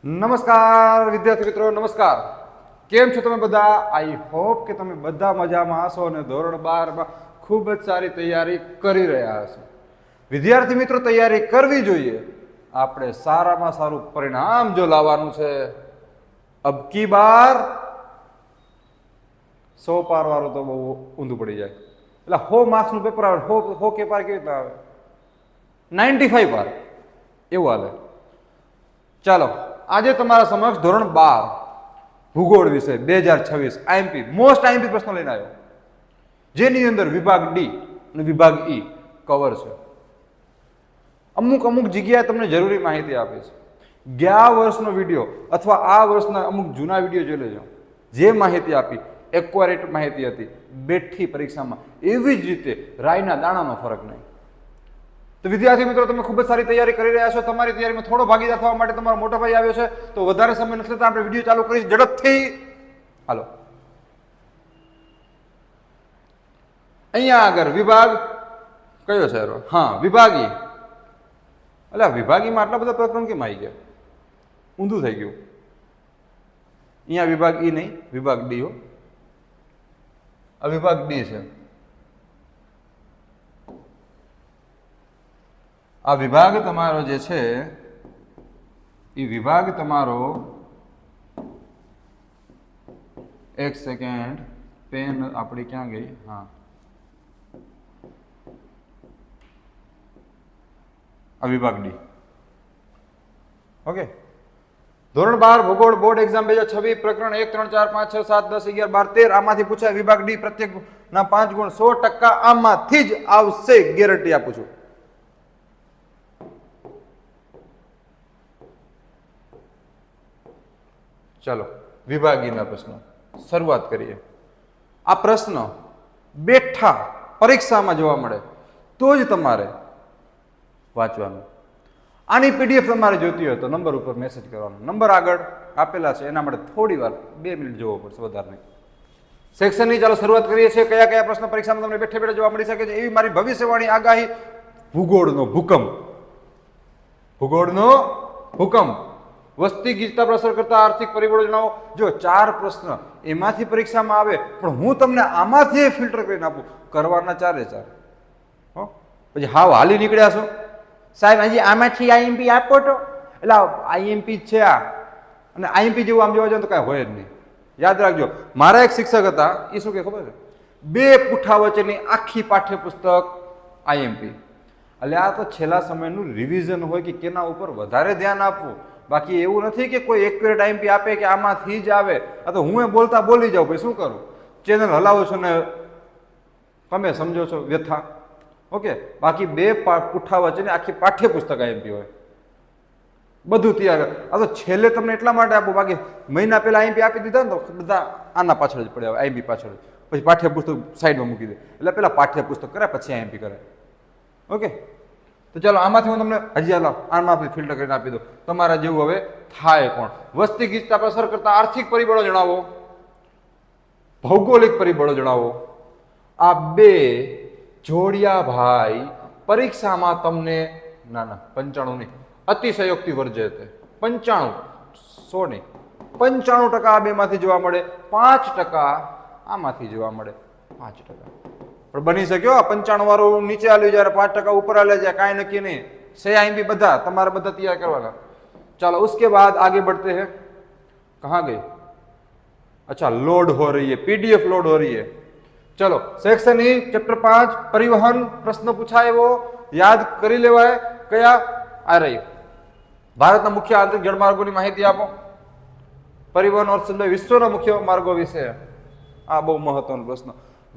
નમસ્કાર વિદ્યાર્થી મિત્રો, નમસ્કાર. કેમ છો તમે બધા? આઈ હોપ કે તમે બધા મજામાં હશો અને ધોરણ 12માં ખૂબ જ સારી તૈયારી કરી રહ્યા હશો. વિદ્યાર્થી મિત્રો, તૈયારી કરવી જોઈએ. આપણે સારામાં સારું પરિણામ જો લાવવાનું છે, અબકી બાર 100 પાર વાળું તો બહુ ઊંધું પડી જાય. એટલે 100 માર્ક્સનું પેપર આવે, 100 કે પાર કેવી રીતના આવે? 95 પાર એવું હાલે. ચાલો, આજે તમારા સમક્ષ ધોરણ 12 ભૂગોળ વિષય 2026 આઈએમપી મોસ્ટ આઈએમપી પ્રશ્ન લઈને આવ્યો, જેની અંદર વિભાગ ડી અને વિભાગ ઈ કવર છે. અમુક જગ્યાએ તમને જરૂરી માહિતી આપી છે. ગયા વર્ષનો વિડીયો અથવા આ વર્ષના અમુક જૂના વિડીયો જોઈ લેજો. જે માહિતી આપી એક્યુરેટ માહિતી હતી, બેઠી પરીક્ષામાં એવી જ રીતે રાયના દાણાનો ફરક નહીં. તો વિદ્યાર્થી મિત્રો, તમે ખૂબ જ સારી તૈયારી કરી રહ્યા છો. તમારી તૈયારીમાં થોડો ભાગીદાર થવા માટે તમારો મોટો ભાઈ આવ્યો છે. તો વધારે સમય નથી લેતા, આપણે વિડીયો ચાલુ કરીશું ઝડપથી. હાલો, અહીંયા આગળ વિભાગ કયો છે? હા, વિભાગી. એટલે વિભાગીમાં આટલા બધા પ્રકરણ કેમ આવી ગયા? ઊંધું થઈ ગયું. અહીંયા વિભાગ ઈ નહીં, વિભાગ ડી હો. આ વિભાગ ડી છે. આ વિભાગ તમારો જે છે એ વિભાગ તમારો, એક સેકન્ડ, પેન આપણી ક્યાં ગઈ? હા, આ વિભાગ ડી. ઓકે, ધોરણ 12 ભૂગોળ બોર્ડ એક્ઝામ 2026 પ્રકરણ 1, 3, 4, 5, 6, 7, 10, 11, 12, 13 આમાંથી પૂછાય. વિભાગ ડી પ્રત્યેક ના 5 ગુણ 100% આમાંથી જ આવશે, ગેરંટી આપું છું. ચલો, વિભાગીના પ્રશ્નો શરૂઆત કરીએ. આ પ્રશ્ન બેઠા પરીક્ષામાં જોવા મળે તો જ તમારે વાંચવાનું. આની પીડીએફ તમારે જોતી હોય તો નંબર ઉપર મેસેજ કરવાનો. નંબર આગળ આપેલા છે, એના માટે થોડી વાર 2 મિનિટ જોવો પડશે, વધારે નહીં. સેક્શનની ચાલો શરૂઆત કરીએ છીએ. કયા કયા પ્રશ્ન પરીક્ષામાં તમને બેઠે બેઠે જોવા મળી શકે છે એવી મારી ભવિષ્યવાણી આગાહી. ભૂગોળનો ભૂકંપ. ભૂગોળનો ભૂકંપ. વસ્તી ગીચતા પર અસર કરતા આર્થિક પરિબળો જણાવો. જો 4 પ્રશ્ન એમાંથી પરીક્ષામાં આવે, પણ હું તમને આમાંથી ફિલ્ટર કરીને આપું. કરવાના 4 હો. પછી હાવ હાલી નીકળ્યા છો, સાહેબ હજી આમાંથી આઈએમપી આપો તો. એટલે આઈએમપી જ છે આ, અને આઈએમપી જેવું આમ જોવા જાય તો કાંઈ હોય જ નહીં. યાદ રાખજો, મારા એક શિક્ષક હતા, એ શું કે ખબર છે? 2 પુઠ્ઠા વચ્ચેની આખી પાઠ્યપુસ્તક આઈએમપી. એટલે આ તો છેલ્લા સમયનું રિવિઝન હોય કે કેના ઉપર વધારે ધ્યાન આપવું. બાકી એવું નથી કે કોઈ એક્યુરેટ આઈએમપી આપે કે આમાંથી જ આવે. આ તો હું બોલતા બોલી જાઉં, ભાઈ શું કરું? ચેનલ હલાવો છો ને તમે સમજો છો વ્યથા. ઓકે, બાકી 2 પુઠ્ઠા વચ્ચેની આખી પાઠ્યપુસ્તક આઈએમપી હોય, બધું તૈયાર. આ તો છેલ્લે તમને એટલા માટે આપું, બાકી મહિના પહેલા આઈએમપી આપી દીધા ને તો બધા આના પાછળ જ પડ્યા હોય, આઈએમપી પાછળ. પછી પાઠ્યપુસ્તક સાઈડમાં મૂકી દે. એટલે પહેલા પાઠ્યપુસ્તક કરે, પછી આઈએમપી કરે. ઓકે, તો ચાલો આમાંથી હું તમને હજી આમાંથી ફિલ્ટર કરીને આપી દઉં. તમારા જેવું હવે થાય કોણ? વસ્તી ગીચતા પર અસર કરતા આર્થિક પરિબળો જણાવો, ભૌગોલિક પરિબળો જણાવો. આ 2 જોડિયા ભાઈ પરીક્ષામાં તમને ના 95 નહીં, અતિશયોક્તિ વર્જે તે 95, 100 નહીં, 95% આ 2 માંથી જોવા મળે. 5% આમાંથી જોવા મળે. 5% પણ બની શક્યો 95 વાળું નીચે આવી જાય, 5% ઉપર આવી જાય, કાંઈ નક્કી નહીં. સે આઈએમપી બધા તમારે બધા તૈયાર કરવાના. चलो उसके बाद आगे बढ़ते हैं. कहाँ गए? अच्छा, लोड हो रही है, पीडीएफ लोड हो रही है. चलो सेक्शन ई चैप्टर 5 परिवहन प्रश्न पूछा है, वो याद करी लेवाय. कया आ रही? भारतना मुख्य आंतरिक जलमार्गोनी माहिती आपो. परिवहन और संबंध विश्वना मुख्य मार्गो विषय. आ बहु महत्वनो प्रश्न.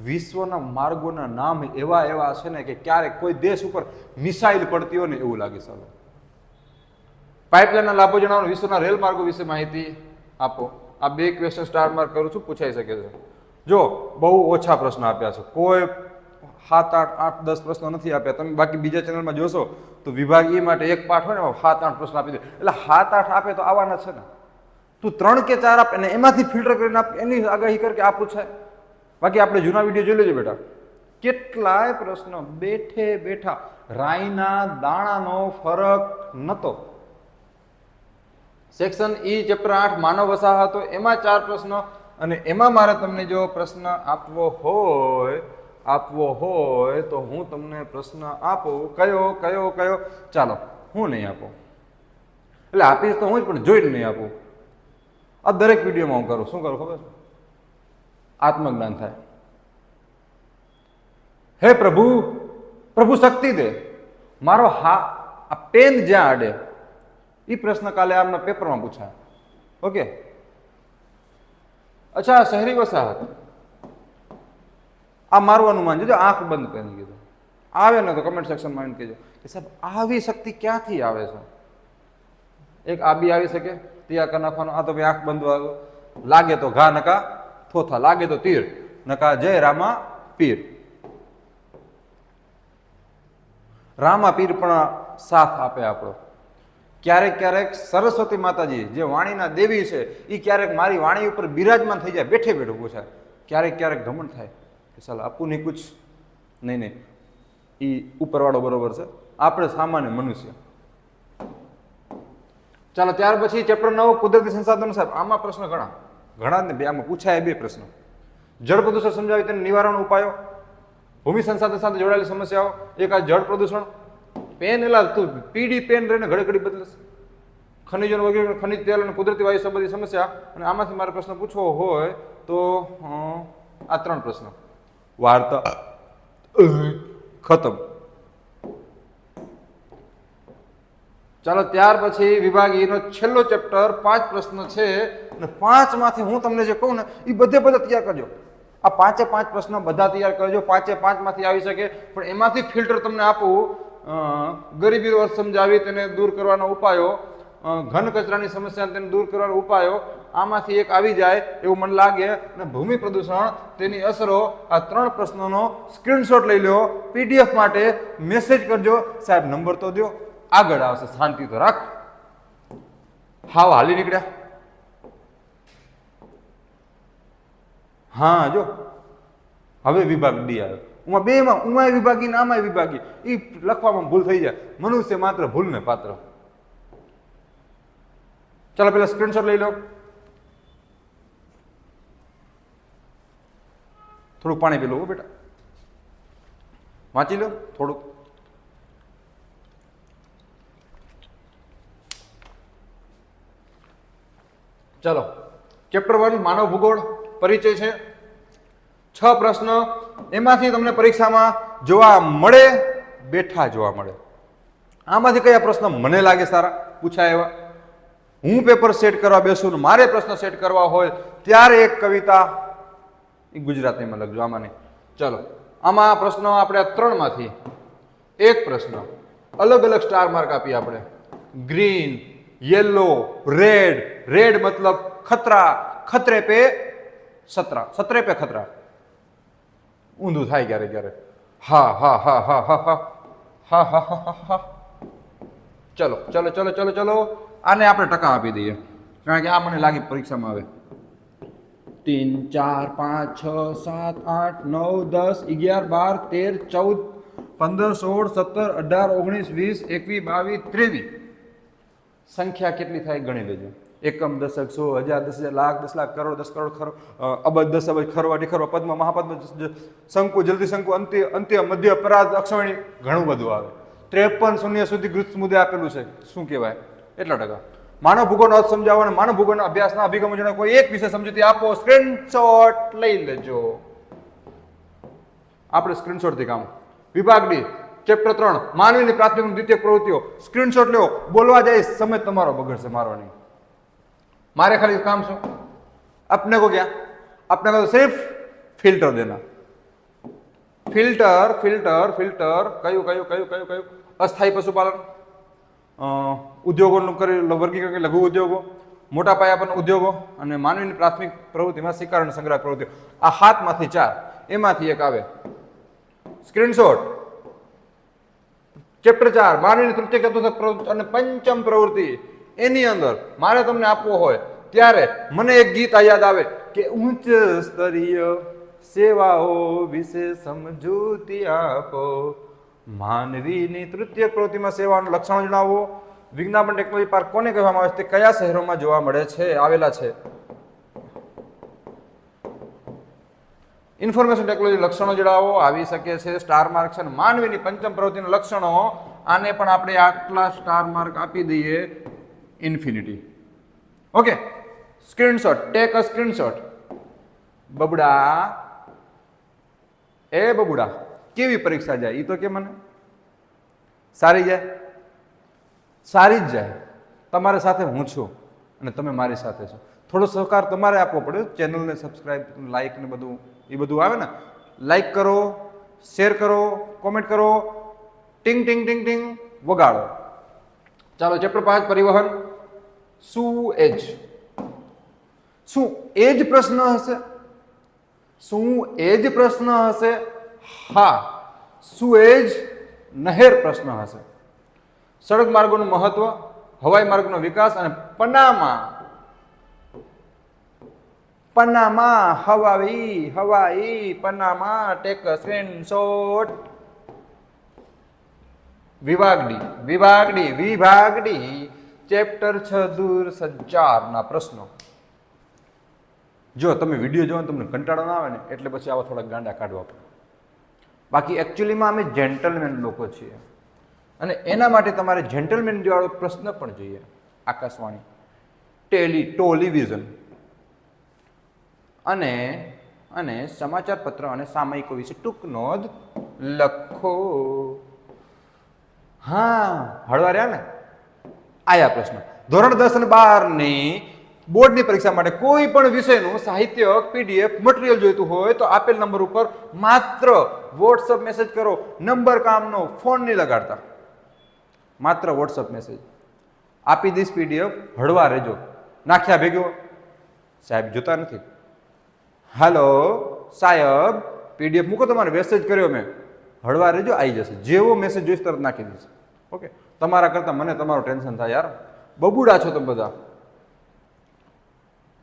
વિશ્વના માર્ગોના નામ એવા એવા છે ને કે ક્યારેક કોઈ દેશ ઉપર મિસાઇલ પડતી હોય ને એવું લાગે. ચાલો, પાઇપલાઇનના લાભો જણાવો. વિશ્વના રેલ માર્ગો વિશે માહિતી આપો. આ 2 ક્વેશ્ચન સ્ટાર માર્ક કરું છું, પૂછાઈ શકે છે. જો બહુ ઓછા પ્રશ્ન આપ્યા છે, કોઈ 7, 8, 10 પ્રશ્નો નથી આપ્યા. તમે બાકી બીજા ચેનલમાં જોશો તો વિભાગ ઈ માટે એક પાઠ હોય ને 7, 8 પ્રશ્ન આપી દે. એટલે 7, 8 આપે તો આવવાના છે ને. તું 3 કે 4 આપે ને એમાંથી ફિલ્ટર કરીને આપ, એની આગાહી કર કે આ પૂછાય. બાકી આપણે જૂના વિડીયો જોઈ લેજો બેટા. કેટલાય પ્રશ્નો બેઠે બેઠા રાઈના દાણાનો ફરક નતો. સેક્શન ઈ ચેપ્ટર 8 માનવ વસાહતો, એમાં 4 પ્રશ્નો, અને એમાં મારે તમને જો પ્રશ્ન આપવો હોય તો હું તમને પ્રશ્ન આપું. કયો કયો કયો? ચાલો, હું નહીં આપું, એટલે આપીશ તો હું જ, પણ જોઈને નહીં આપું. આ દરેક વિડીયોમાં હું કરું. શું કરું ખબર છે? આત્મજ્ઞાન થાય. હે પ્રભુ, પ્રભુ શક્તિ દે. મારો આ પેન જ્યાં અડે, એ પ્રશ્ન કાલે આમના પેપરમાં પૂછાય. ઓકે, અચ્છા, શહેરી વસાહત, આ મારું અનુમાન છે. જો આંખ બંધ કરીને કીધું, આવે ને તો કમેન્ટ સેક્શનમાં આવીને કહેજો કે સાહેબ આવી શક્તિ ક્યાંથી આવે છે. એક આ બી આવી શકે, તૈયાર કરી નાખવાનો. આ તો ભાઈ આંખ બંધ, લાગે તો ઘા નકા થોથા, લાગે તો તીર નકા જય રામા પીર. રામા પીર પણ સાથ આપે આપણો. ક્યારેક ક્યારેક સરસ્વતી માતાજી જે વાણીના દેવી છે, એ ક્યારેક મારી વાણી ઉપર બિરાજમાન થઈ જાય, બેઠે બેઠું પૂછાય. ક્યારેક ક્યારેક ઘમંડ થાય કે ચાલ આપું નહીં કુછ, નહીં, એ ઉપરવાળો બરોબર છે, આપણે સામાન્ય મનુષ્ય. ચાલો, ત્યાર પછી ચેપ્ટર 9 કુદરતી સંસાધનો. સાહેબ આમાં પ્રશ્ન ઘણા ને બે, આમાં પૂછાય 2 પ્રશ્નો. જળ પ્રદૂષણ સમજાવી તેના નિવારણ ઉપાયો, ભૂમિ સંસાધન સાથે જોડાયેલી સમસ્યાઓ. એક આ જળ પ્રદૂષણ, પેન એલા તું પીડી પેન રહીને ઘડી ઘડી બદલશે. ખનિજો વગેરે, ખનિજ તેલ અને કુદરતી વાયુ સંબંધી સમસ્યા. અને આમાંથી મારે પ્રશ્ન પૂછવો હોય તો આ 3 પ્રશ્ન. વાર્તા ખતમ. ચાલો, ત્યાર પછી વિભાગ ઈ નો છેલ્લો ચેપ્ટર, 5 પ્રશ્ન છે, અને 5 માંથી હું તમને જે કહું ને એ બધા તૈયાર કરજો. આ 5 પ્રશ્ન બધા તૈયાર કરજો. 5 માંથી આવી શકે, પણ એમાંથી ફિલ્ટર તમને આપું. ગરીબી વર્ગ સમજાવી તેને દૂર કરવાના ઉપાયો, ઘન કચરાની સમસ્યા તેને દૂર કરવાના ઉપાયો, આમાંથી એક આવી જાય એવું મને લાગે. અને ભૂમિ પ્રદૂષણ, તેની અસરો. આ 3 પ્રશ્નોનો સ્ક્રીનશોટ લઈ લો. પીડીએફ માટે મેસેજ કરજો. સાહેબ નંબર તો દો, આગળ આવશે. શાંતિ તો રાખ. હાલી નીકળ્યા. હા, જો હવે વિભાગ ડી આવે. ઉમાં વિભાગી ને આમાં વિભાગી, એ લખવામાં ભૂલ થઈ જાય. મનુષ્ય માત્ર ભૂલને પાત્ર. ચાલો, પેલા સ્ક્રીનશોટ લઈ લો. થોડુંક પાણી પી લો બેટા, વાંચી લો થોડુંક. ચાલો, ચેપ્ટર 1 માનવ ભૂગોળ પરિચય છે. 6 પ્રશ્ન એમાંથી તમને પરીક્ષામાં જોવા મળે, બેઠા જોવા મળે. આમાંથી કયા પ્રશ્ન મને લાગે સારા પૂછાય એવા? હું પેપર સેટ કરવા બેસું ને મારે પ્રશ્ન સેટ કરવા હોય ત્યારે એક કવિતા એ ગુજરાતીમાં લખજો. આમાં નહીં. ચાલો, આમાં પ્રશ્નો આપણે 3 માંથી એક પ્રશ્ન અલગ અલગ સ્ટાર માર્ક આપીએ આપણે. Green, yellow, red. रेड मतलब खतरा, खतरे पे सतरा, सतरे पे खतरा. ऊंधू થાય ક્યારે ક્યારે. હા હા હા હા હા હા હા હા હા હા. ચલો ચલો ચલો ચલો ચલો, આને આપણે ટકા આપી દઈએ, કારણ કે આ મને લાગી પરીક્ષામાં આવે. 3 4 5 6 7 8 9 10 11 12 13 14 15 16 17 18 19 20 21 22 23. સંખ્યા કેટલી થાય ગણી લેજો. એકમ, દશક, 100, 1000, 10,000, લાખ, 10 લાખ, કરોડ, 10 કરોડ, ખરો, અબજ, 10 અબજ, ખરવા, ઠીખરવા, પદ્મ, મહાપદ્મ, શંકુ, જલ્દી શંકુ, અંત્ય, મધ્ય, પરાધ, અક્ષવણી, ઘણું બધું આવે. 53 શૂન્ય સુધી ગૃત મુદ્દે આપેલું છે. શું કહેવાય? એટલા ટકા. માનવ ભૂગોળનો અર્થ સમજાવવા અને માનવ ભૂગોળના અભ્યાસના અભિગમો જણાવો. કોઈ એક વિષય સમજૂતી આપો, સ્ક્રીનશોટ લઈ લેજો. આપણે સ્ક્રીનશોટથી કામ. વિભાગ ડી ચેપ્ટર 3 માનવીની પ્રાથમિક અને દ્વિતીય પ્રવૃત્તિઓ. સ્ક્રીનશોટ લો. બોલવા જાય સમય તમારો બગડશે, મારો નહીં. મારે ખાલી काम શું? अपने को क्या? अपने को तो सिर्फ फिल्टर देना. फिल्टर फिल्टर फिल्टर કયું કયું કયું કયું કયું? અસ્થાયી પશુપાલન, ઉદ્યોગોનું કરી વર્ગીકરણ, લઘુ ઉદ્યોગો, મોટા પાયા પરના ઉદ્યોગો, અને માનવીની પ્રાથમિક પ્રવૃત્તિમાં શિકાર અને સંગ્રહ પ્રવૃત્તિઓ. આ 7 માંથી 4 એમાંથી એક આવે. સ્ક્રીનશોટ. ચેપ્ટર 4 માનવીની તૃતીય ચતુર્થ પ્રવૃત્તિ અને પંચમ પ્રવૃત્તિ. એની અંદર મારે તમને આપવો હોય ત્યારે મને એક ગીત યાદ આવે કે ઉચ્ચ સ્તરીય સેવાઓ વિશે સમજૂતી આપો, માનવીની તૃતીય પ્રવૃત્તિમાં સેવાનું લક્ષણ જણાવો, વિજ્ઞાપન ટેકનોલોજી પાર્ક કોને કહેવામાં આવે છે? તે કયા શહેરોમાં જોવા મળે છે, આવેલા છે? ઇન્ફોર્મેશન ટેકનોલોજી લક્ષણો જણાવો. આવી શકે છે સ્ટાર માર્ક છે. માનવીની પંચમ પ્રવૃત્તિના લક્ષણો, આને પણ આપણે આટલા સ્ટાર માર્ક આપી દઈએ. Infinity. Okay, screenshot, take a screenshot. બબડા, એ બબુડા, કેવી પરીક્ષા જાય એ તો કે મને. સારી જાય? સારી જ જાય. તમારી સાથે હું છું અને તમે મારી સાથે છો. થોડો સહકાર તમારે આપવો પડે. ચેનલને સબસ્ક્રાઇબ, લાઇક ને બધું એ બધું આવે ને. લાઇક કરો, શેર કરો, કોમેન્ટ કરો, ટિંગ ટિંગ ટિંગ ટિંગ વગાડો. ચાલો, ચેપ્ટર 5 પરિવહન. શું એજ? શું એ જ પ્રશ્ન હશે? શું એ જ પ્રશ્ન હશે? હા, શું એ જ નહેર પ્રશ્ન હશે. સડક માર્ગોનું મહત્વ, હવાઈ માર્ગનો વિકાસ અને પનામા હવાઈ પનામા ટેક સ્ક્રીનશોટ. વિભાગ ડી ચેપ્ટર 6 દૂર સંચારના પ્રશ્નો. જો તમે વિડીયો જોવો તમને કંટાળો ના આવે ને એટલે પછી આવા થોડા ગાંડા કાઢવા પડે. બાકી એકચ્યુઅલીમાં અમે જેન્ટલમેન લોકો છીએ અને એના માટે તમારે જેન્ટલમેન જેવાળો પ્રશ્ન પણ જોઈએ. આકાશવાણી, ટેલિવિઝન અને સમાચાર પત્ર અને સામયિકો વિશે ટૂંક નોંધ લખો. હા, હળવા રહ્યા ને. આયા પ્રશ્ન. ધોરણ 10 અને 12 ની બોર્ડની પરીક્ષા માટે કોઈ પણ વિષયનું સાહિત્યક પીડીએફ મટીરિયલ જોઈતું હોય તો આપેલ નંબર ઉપર માત્ર વોટ્સઅપ મેસેજ કરો. નંબર કામનો, ફોન નહીં લગાડતા. માત્ર વોટ્સઅપ મેસેજ આપી દઈશ પીડીએફ. હળવા રહેજો. નાખ્યા ભેગો સાહેબ જોતા નથી. હાલો સાહેબ, પીડીએફ મૂકો, તમારે મેસેજ કર્યો મેં. હળવા રહેજો, આવી જશે. જેવો મેસેજ જોઈશ તરત નાખી દઈશ. ઓકે, તમારા કરતા મને તમારું ટેન્શન થાય યાર. બબુડા છો તમે બધા.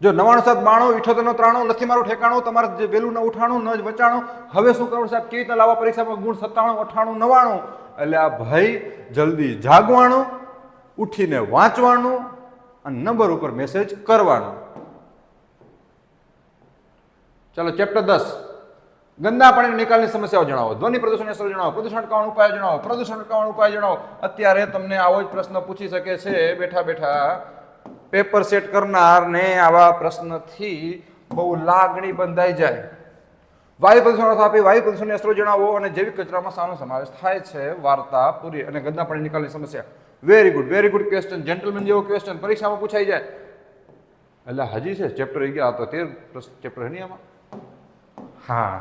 જો 99 92 78 93 નથી મારું ઠેકાણું. તમારે જે વહેલું ન ઉઠાણું ન જ વચાણું. હવે શું કરું સાહેબ? કેવી રીતે લાવવા પરીક્ષામાં ગુણ 97 98 99? એટલે આ ભાઈ જલ્દી જાગવાનું, ઉઠીને વાંચવાનું અને નંબર ઉપર મેસેજ કરવાનો. ચાલો, ચેપ્ટર 10 ગંદા પાણીના નિકાલની સમસ્યાઓ જણાવો. ધ્વનિ પ્રદૂષણની અસરો જણાવો. પ્રદૂષણ અટકાવવાનો ઉપાય જણાવો. પ્રદૂષણ અટકાવવાનો ઉપાય જણાવો. અત્યારે તમને આવો જ પ્રશ્ન પૂછી શકે છે બેઠા બેઠા. પેપર સેટ કરનાર ને આવા પ્રશ્નથી બહુ લાગણી બંધાઈ જાય. વાયુ પ્રદૂષણ આપી વાયુ પ્રદૂષણની અસરો જણાવો અને જૈવિક કચરામાં શાનો સમાવેશ થાય છે. વાર્તા પૂરી. અને ગંદા પાણી નિકાલની સમસ્યા. Very good question. જેન્ટલમેન જેવો ક્વેશ્ચન પરીક્ષામાં પૂછાઈ જાય. એટલે હજી છે ચેપ્ટર 11 તો 13 ચેપ્ટર છે નહીં આમાં. हाँ,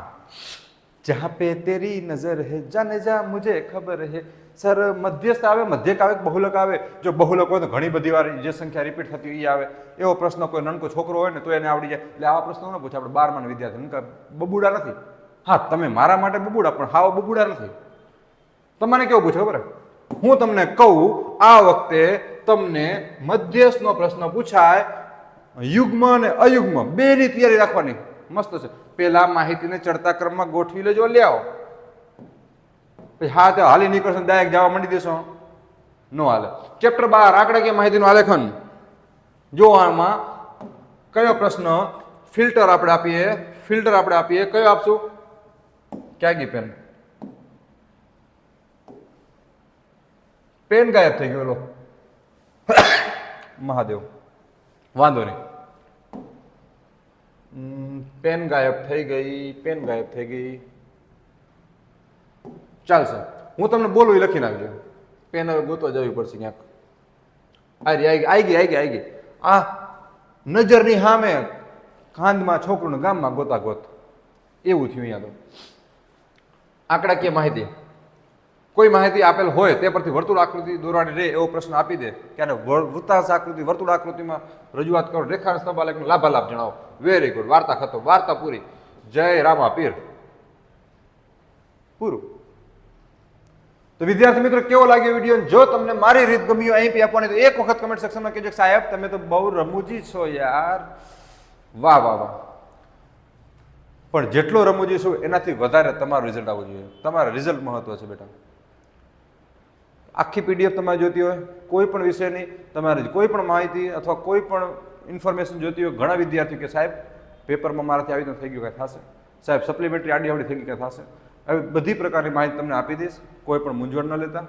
जहाँ पे तेरी नजर है जाने जा मुझे खबर है. સર, મધ્યસ્થ આવે, મધ્યક આવે, બહુલક આવે. જો બહુલક હોય તો ઘણી બધી વાર જે સંખ્યા રિપીટ થતી હોય એ આવે. એવો પ્રશ્ન કોઈ નાનકો છોકરો હોય ને તો એને આવડી જાય. એટલે આવા પ્રશ્નો ન પૂછે. આપણે 12મા ના વિદ્યાર્થી બબુડા નથી. હા, તમે મારા માટે બબુડા, પણ હાવ બબુડા નથી. તમને કેવું પૂછે ખબર? હું તમને કહું, આ વખતે તમને મધ્યસ્થનો પ્રશ્ન પૂછાય. યુગ્મ અને અયુગ્મ બેની તૈયારી રાખવાની. મસ્ત છે. પેલા માહિતીને ચડતા ક્રમમાં ગોઠવી લેજો, લે આવો. પછી હા તો હાલી નીકળશો, ડાયરેક્ટ જવા માંડી દેશો, નો હાલે. ચેપ્ટર 12 આંકડાકીય માહિતીનું આલેખન. જો આમાં કયો પ્રશ્ન ફિલ્ટર આપણે આપીએ. કયો આપશું? ક્યાં ગઈ પેન? પેન ગાયબ થઈ ગયો. મહાદેવ, વાંધો નહીં. પેન ગાયબ થઈ ગઈ. ચાલશે, હું તમને બોલું એ લખી નાખજો. પેન હવે ગોતવા જવી પડશે ક્યાંક. આવી ગઈ. આ નજરની સામે ખાંદમાં છોકરું ગામમાં ગોતા ગોત એવું થયું. અહીંયા તો આંકડાકીય માહિતી. કોઈ માહિતી આપેલ હોય તે પરથી વર્તુળ આકૃતિ દોરવાની રહે એવો પ્રશ્ન આપી દે. ક્યારે વૃત્તાંશ આકૃતિ, વર્તુળ આકૃતિમાં રજૂઆત કરો. રેખાંશ સ્તંભાલેખનો લાભાલાભ જણાવો. Very good. વાર્તા ખતમ, વાર્તા પૂરી. જય રામા પીર. પૂરું. તો વિદ્યાર્થી મિત્રો, કેવો લાગ્યો વિડીયો? જો તમને મારી રીત ગમી હોય અહીં આપવાની તો એક વખત કમેન્ટ સેક્શનમાં કહેજો સાહેબ તમે તો બહુ રમૂજી છો યાર. વાહ. પણ જેટલો રમૂજી છું એનાથી વધારે તમારું રિઝલ્ટ આવવું જોઈએ. તમારા રિઝલ્ટ મહત્વ છે બેટા. આખી પીડીએફ તમારે જોતી હોય, કોઈ પણ વિષયની તમારે કોઈ પણ માહિતી અથવા કોઈ પણ ઇન્ફોર્મેશન જોતી હોય, ઘણા વિદ્યાર્થીઓ કે સાહેબ પેપરમાં મારાથી આવી રીતે થઈ ગયું, કાંઈ થશે સાહેબ, સપ્લિમેન્ટરી આડી આવડી થઈ ગઈ, કાંઈ થશે. આવી બધી પ્રકારની માહિતી તમને આપી દઈશ, કોઈ પણ મૂંઝવણ ન લેતા.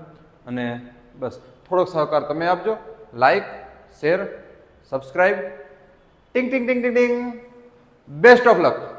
અને બસ થોડોક સહકાર તમે આપજો. Like, share, subscribe. ટિંગ ટિંગ ટિંગ ટિંગ ટિંગ. Best of luck.